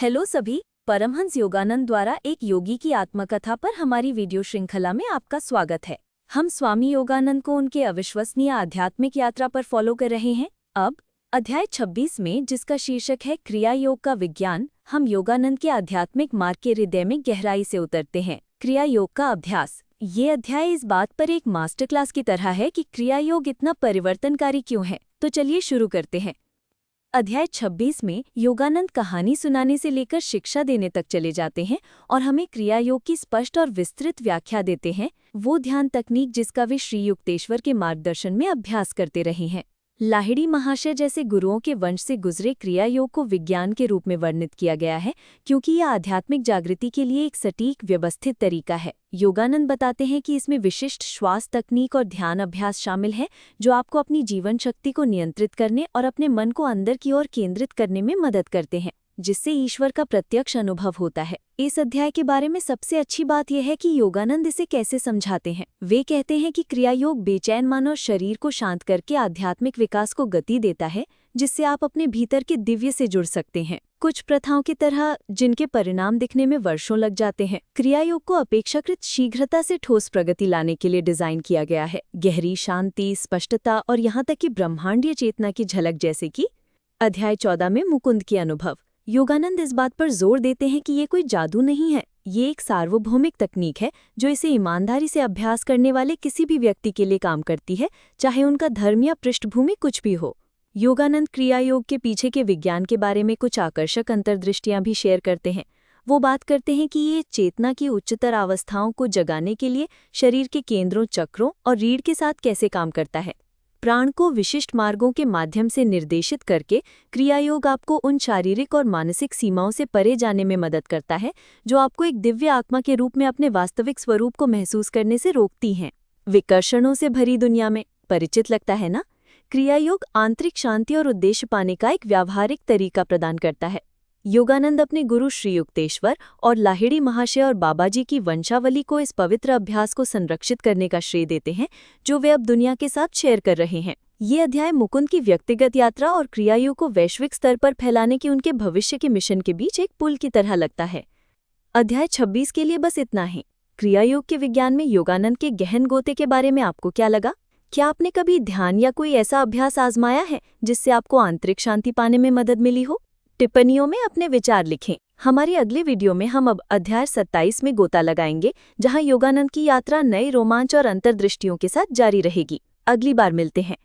Hello सभी, परमहंस योगानंद द्वारा एक योगी की आत्मकथा पर हमारी वीडियो श्रृंखला में आपका स्वागत है। हम स्वामी योगानंद को उनके अविश्वसनीय आध्यात्मिक यात्रा पर फॉलो कर रहे हैं। अब अध्याय 26 में, जिसका शीर्षक है क्रिया योग का विज्ञान, हम योगानंद के आध्यात्मिक मार्ग के हृदय में गहराई से उतरते हैं। क्रिया योग का अभ्यास। ये अध्याय इस बात पर एक मास्टर क्लास की तरह है कि क्रिया योग इतना परिवर्तनकारी क्यों है। तो चलिए शुरू करते हैं। अध्याय 26 में योगानंद कहानी सुनाने से लेकर शिक्षा देने तक चले जाते हैं और हमें क्रिया योग की स्पष्ट और विस्तृत व्याख्या देते हैं, वो ध्यान तकनीक जिसका वे श्री युक्तेश्वर के मार्गदर्शन में अभ्यास करते रहे हैं। लाहिड़ी महाशय जैसे गुरुओं के वंश से गुजरे क्रिया योग को विज्ञान के रूप में वर्णित किया गया है, क्योंकि यह आध्यात्मिक जागृति के लिए एक सटीक व्यवस्थित तरीका है। योगानंद बताते हैं कि इसमें विशिष्ट श्वास तकनीक और ध्यान अभ्यास शामिल है, जो आपको अपनी जीवन शक्ति को नियंत्रित करने और अपने मन को अंदर की ओर केंद्रित करने में मदद करते हैं, जिससे ईश्वर का प्रत्यक्ष अनुभव होता है। इस अध्याय के बारे में सबसे अच्छी बात यह है कि योगानंद इसे कैसे समझाते हैं। वे कहते हैं कि क्रिया योग बेचैन मन और शरीर को शांत करके आध्यात्मिक विकास को गति देता है, जिससे आप अपने भीतर के दिव्य से जुड़ सकते हैं। कुछ प्रथाओं की तरह, जिनके परिणाम दिखने में वर्षों लग जाते हैं, क्रिया योग को अपेक्षाकृत शीघ्रता से ठोस प्रगति लाने के लिए डिजाइन किया गया है। गहरी शांति, स्पष्टता और यहाँ तक कि ब्रह्मांडीय चेतना की झलक, जैसे कि अध्याय 14 में मुकुंद के अनुभव। योगानंद इस बात पर जोर देते हैं कि ये कोई जादू नहीं है, ये एक सार्वभौमिक तकनीक है जो इसे ईमानदारी से अभ्यास करने वाले किसी भी व्यक्ति के लिए काम करती है, चाहे उनका धर्म या पृष्ठभूमि कुछ भी हो। योगानंद क्रिया योग के पीछे के विज्ञान के बारे में कुछ आकर्षक अंतर्दृष्टियां भी शेयर करते हैं। वो बात करते हैं कि ये चेतना की उच्चतर अवस्थाओं को जगाने के लिए शरीर के केंद्रों, चक्रों और रीढ़ के साथ कैसे काम करता है। प्राण को विशिष्ट मार्गों के माध्यम से निर्देशित करके क्रिया योग आपको उन शारीरिक और मानसिक सीमाओं से परे जाने में मदद करता है, जो आपको एक दिव्य आत्मा के रूप में अपने वास्तविक स्वरूप को महसूस करने से रोकती हैं। विकर्षणों से भरी दुनिया में परिचित लगता है ना? क्रिया योग आंतरिक शांति और उद्देश्य पाने का एक व्यावहारिक तरीका प्रदान करता है। योगानंद अपने गुरु श्री युक्तेश्वर और लाहिड़ी महाशय और बाबाजी की वंशावली को इस पवित्र अभ्यास को संरक्षित करने का श्रेय देते हैं, जो वे अब दुनिया के साथ शेयर कर रहे हैं। ये अध्याय मुकुंद की व्यक्तिगत यात्रा और क्रिया योग को वैश्विक स्तर पर फैलाने के उनके भविष्य के मिशन के बीच एक पुल की तरह लगता है। अध्याय 26 के लिए बस इतना ही। क्रिया योग के विज्ञान में योगानंद के गहन गोते के बारे में आपको क्या लगा? क्या आपने कभी ध्यान या कोई ऐसा अभ्यास आजमाया है जिससे आपको आंतरिक शांति पाने में मदद मिली हो? टिप्पणियों में अपने विचार लिखें। हमारी अगली वीडियो में हम अब अध्याय 27 में गोता लगाएंगे, जहां योगानंद की यात्रा नए रोमांच और अंतर्दृष्टियों के साथ जारी रहेगी। अगली बार मिलते हैं।